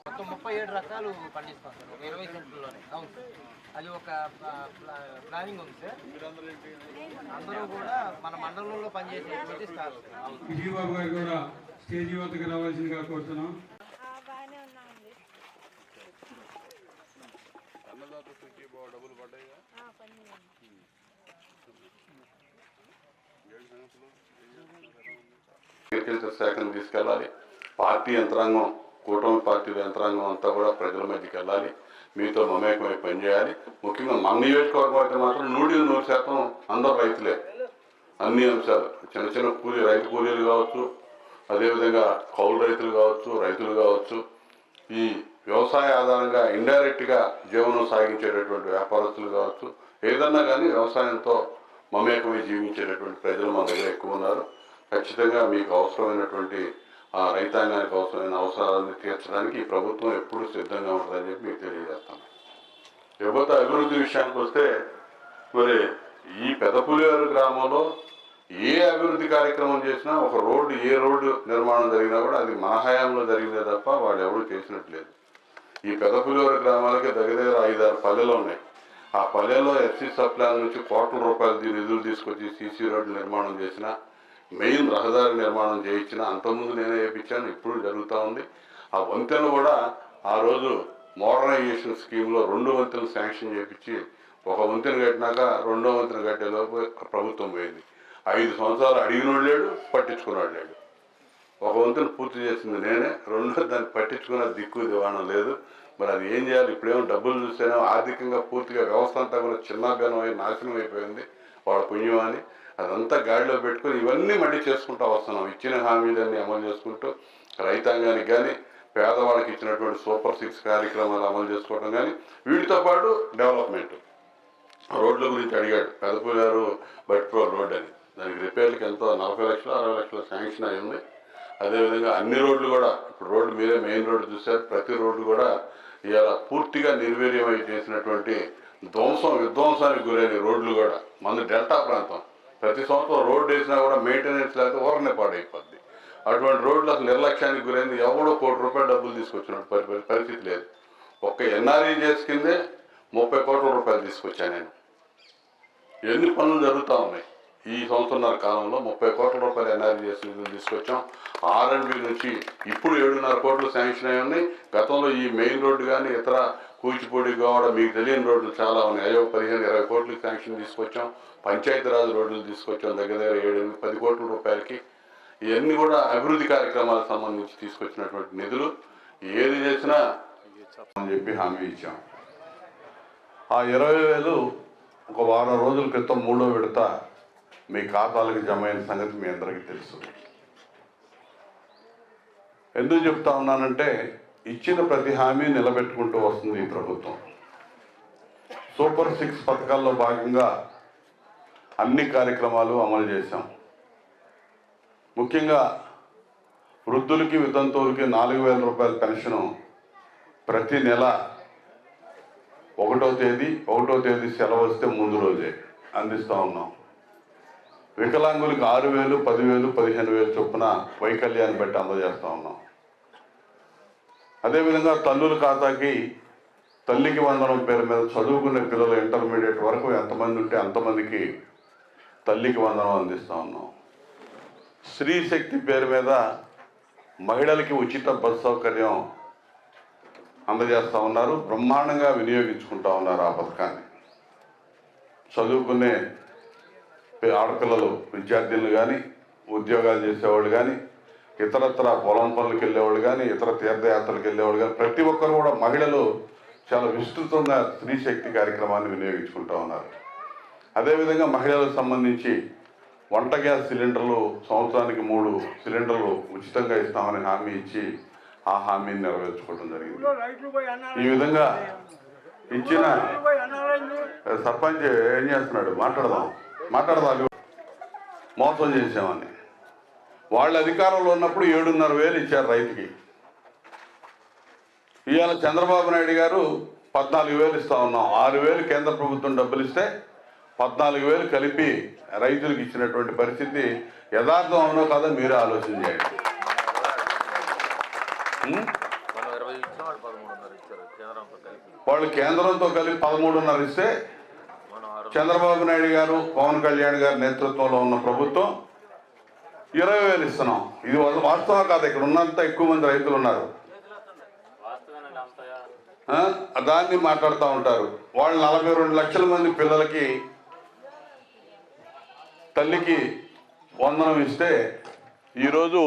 మొత్తం 37 రకాలు పండిస్తాం సార్, 20 సెంట్లలోనే. అవును సార్, అది ఒక ప్లానింగ్ ఉంది సార్. అందరూ కూడా మన మండలంలో పనిచేసేటువంటి స్టాఫ్. విజయబాబు గారు కూడా స్టేజ్ వద్దకు రావాల్సిందిగా కోరుతున్నాం. అగ్రికల్చర్ శాఖను తీసుకెళ్ళాలి. పార్టీ యంత్రాంగం, కూటమి పార్టీల యంత్రాంగం అంతా కూడా ప్రజల మధ్యకి వెళ్ళాలి, మీతో మమేకమై పనిచేయాలి. ముఖ్యంగా మన నియోజకవర్గం అయితే మాత్రం 100% అందరు రైతులే. అన్ని అంశాలు, చిన్న చిన్న రైతు కూలీలు కావచ్చు, అదేవిధంగా కౌలు రైతులు కావచ్చు, రైతులు కావచ్చు, ఈ వ్యవసాయ ఆధారంగా ఇండైరెక్ట్గా జీవనం సాగించేటటువంటి వ్యాపారస్తులు కావచ్చు, ఏదన్నా కానీ వ్యవసాయంతో మమేకమై జీవించేటటువంటి ప్రజలు మన దగ్గర ఎక్కువ ఉన్నారు. ఖచ్చితంగా మీకు అవసరమైనటువంటి ఆ రైతాంగానికి అవసరమైన అవసరాలను తీర్చడానికి ఈ ప్రభుత్వం ఎప్పుడూ సిద్ధంగా ఉంటుందని చెప్పి మీకు తెలియజేస్తాను. లేకపోతే అభివృద్ధి విషయానికి వస్తే, మరి ఈ పెదపులివారు గ్రామంలో ఏ అభివృద్ధి కార్యక్రమం చేసినా ఒక రోడ్డు, ఏ రోడ్డు నిర్మాణం జరిగినా కూడా అది మన హయాంలో జరిగిందే తప్ప వాళ్ళు ఎవరు చేసినట్లేదు. ఈ పెదపులివారు గ్రామాలకి దగ్గర 5-6 పల్లెలు ఉన్నాయి. ఆ పల్లెల్లో ఎస్సీ సప్లాన్ నుంచి కోట్ల రూపాయలు నిధులు తీసుకొచ్చి సీసీ రోడ్డు నిర్మాణం చేసిన, మెయిన్ రహదారి నిర్మాణం చేయించిన, అంతకుముందు నేనే వేయించాను, ఇప్పుడు జరుగుతూ ఉంది. ఆ వంతెన కూడా ఆ రోజు మోడర్నైజేషన్ స్కీమ్లో 2 వంతెనలు శాంక్షన్ చేయించి, ఒక వంతెన కట్టినాక 2వ వంతెన కట్టేలోపు ప్రభుత్వం పోయింది. 5 సంవత్సరాలు అడిగినోడు లేడు, పట్టించుకున్నాడు లేడు. ఒక వంతెన పూర్తి చేసింది నేనే, 2వ దాన్ని పట్టించుకున్న దిక్కు దివాణం లేదు. మరి అది ఏం చేయాలి? ఇప్పుడేమో డబ్బులు చూస్తేనే ఆర్థికంగా పూర్తిగా వ్యవస్థ అంతా కూడా చిన్నాభిన్నం అయి నాశనం అయిపోయింది. వాళ్ళ పుణ్యం అని అదంతా గాడిలో పెట్టుకుని ఇవన్నీ మళ్ళీ చేసుకుంటూ వస్తున్నాం. ఇచ్చిన హామీలన్నీ అమలు చేసుకుంటూ రైతాంగానికి కానీ, పేదవాళ్ళకి ఇచ్చినటువంటి సూపర్ 6 కార్యక్రమాలు అమలు చేసుకోవడం కానీ, వీటితో పాటు డెవలప్మెంట్. రోడ్ల గురించి అడిగాడు. పెదపులివారు బట్ప్రో రోడ్ అని, దానికి రిపేర్లకి ఎంతో 40 లక్షలు 60 లక్షలు శాంక్షన్ అయి ఉంది. అదేవిధంగా అన్ని రోడ్లు కూడా, ఇప్పుడు రోడ్డు మీరే మెయిన్ రోడ్డు చూశారు, ప్రతి రోడ్డు కూడా ఇవాళ పూర్తిగా నిర్వీర్యమై చేసినటువంటి విధ్వంసానికి గురైన రోడ్లు కూడా మన డెల్టా ప్రాంతం. ప్రతి సంవత్సరం రోడ్డు వేసినా కూడా మెయింటెనెన్స్ లేకపోతే ఊరనే పాడైపోద్ది. అటువంటి రోడ్లు అసలు నిర్లక్ష్యానికి గురైంది. ఎవడో ₹1 కోటి డబ్బులు తీసుకొచ్చినట్టు పరిస్థితి లేదు. ఒక్క ఎన్ఆర్ఈజీఎస్ కిందే ₹30 కోట్ల తీసుకొచ్చాను నేను. ఎన్ని పనులు జరుగుతూ ఉన్నాయి ఈ సంవత్సరంన్నర కాలంలో. ₹30 కోట్ల ఎన్ఆర్ఈజీఎస్ నిధులు తీసుకొచ్చాం. R&B నుంచి ఇప్పుడు 7.5 కోట్లు శాంక్షన్ అయి ఉన్నాయి. గతంలో ఈ మెయిన్ రోడ్డు కానీ ఇతర కూచిపూడి, గోవాడ మీకు తెలియని రోడ్లు చాలా ఉన్నాయి. అయ్యో 15-20 కోట్లకి శాంక్షన్ తీసుకొచ్చాం. పంచాయతీరాజ్ రోడ్లు తీసుకొచ్చాం దగ్గర 7-10 కోట్ల రూపాయలకి. ఇవన్నీ కూడా అభివృద్ధి కార్యక్రమాలకు సంబంధించి తీసుకొచ్చినటువంటి నిధులు. ఏది చేసినా అని చెప్పి హామీ ఇచ్చాం. ఆ 20,000 ఒక వారం రోజుల క్రితం 3వ విడత మీ ఖాతాలకు జమ అయిన సంగతి మీ అందరికీ తెలుసు. ఎందుకు చెప్తా ఉన్నానంటే, ఇచ్చిన ప్రతి హామీ నిలబెట్టుకుంటూ వస్తుంది ఈ ప్రభుత్వం. సూపర్ 6 పథకాల్లో భాగంగా అన్ని కార్యక్రమాలు అమలు చేశాం. ముఖ్యంగా వృద్ధులకి, వితంతువులకి 4,000 రూపాయల పెన్షను ప్రతి నెల 1వ తేదీ సెలవు వస్తే ముందు రోజే అందిస్తూ ఉన్నాం. వికలాంగులకు 6,000, 10,000, 15,000 చొప్పున వైకల్యాన్ని బట్టి అందజేస్తూ ఉన్నాం. అదేవిధంగా తల్లుల ఖాతాకి తల్లికి వందనం పేరు మీద చదువుకునే పిల్లలు ఇంటర్మీడియట్ వరకు ఎంతమంది ఉంటే అంతమందికి తల్లికి వందనం అందిస్తూ ఉన్నాం. స్త్రీ శక్తి పేరు మీద మహిళలకి ఉచిత బస్సు సౌకర్యం అందజేస్తూ ఉన్నారు. బ్రహ్మాండంగా వినియోగించుకుంటూ ఉన్నారు ఆ పథకాన్ని. చదువుకునే ఆడపిల్లలు, విద్యార్థులు కానీ, ఉద్యోగాలు చేసేవాళ్ళు కానీ, ఇతరత్ర పొలం పనులకు వెళ్ళేవాళ్ళు కానీ, ఇతర తీర్థయాత్రలకు వెళ్ళేవాళ్ళు కానీ, ప్రతి ఒక్కరు కూడా మహిళలు చాలా విస్తృతంగా స్త్రీ శక్తి కార్యక్రమాన్ని వినియోగించుకుంటూ ఉన్నారు. అదేవిధంగా మహిళలకు సంబంధించి వంట గ్యాస్ సిలిండర్లు సంవత్సరానికి 3 సిలిండర్లు ఉచితంగా ఇస్తామని హామీ ఇచ్చి ఆ హామీని నెరవేర్చుకోవడం జరిగింది. ఈ విధంగా ఇచ్చిన సర్పంచ్ ఏం చేస్తున్నాడు, మాట్లాడదాం మోసం చేసామని. వాళ్ళ అధికారంలో ఉన్నప్పుడు 7,500,000 ఇచ్చారు రైతుకి. ఇవాళ చంద్రబాబు నాయుడు గారు 14,000 ఇస్తా ఉన్నాం. 6,000 కేంద్ర ప్రభుత్వం డబ్బులు ఇస్తే 14,000 కలిపి రైతులకు ఇచ్చినటువంటి పరిస్థితి యథార్థం అవునో కాదో మీరే ఆలోచన చేయండి. వాళ్ళు కేంద్రంతో కలిపి 13,500 ఇస్తే చంద్రబాబు నాయుడు గారు, పవన్ కళ్యాణ్ గారి నేతృత్వంలో ఉన్న ప్రభుత్వం 20,000 ఇస్తున్నాం. ఇది వాస్తవం కాదు. ఇక్కడ ఉన్నంత ఎక్కువ మంది రైతులు ఉన్నారు, దాన్ని మాట్లాడుతూ ఉంటారు. వాళ్ళు 42 లక్షల మంది పిల్లలకి తల్లికి వందనం ఇస్తే ఈరోజు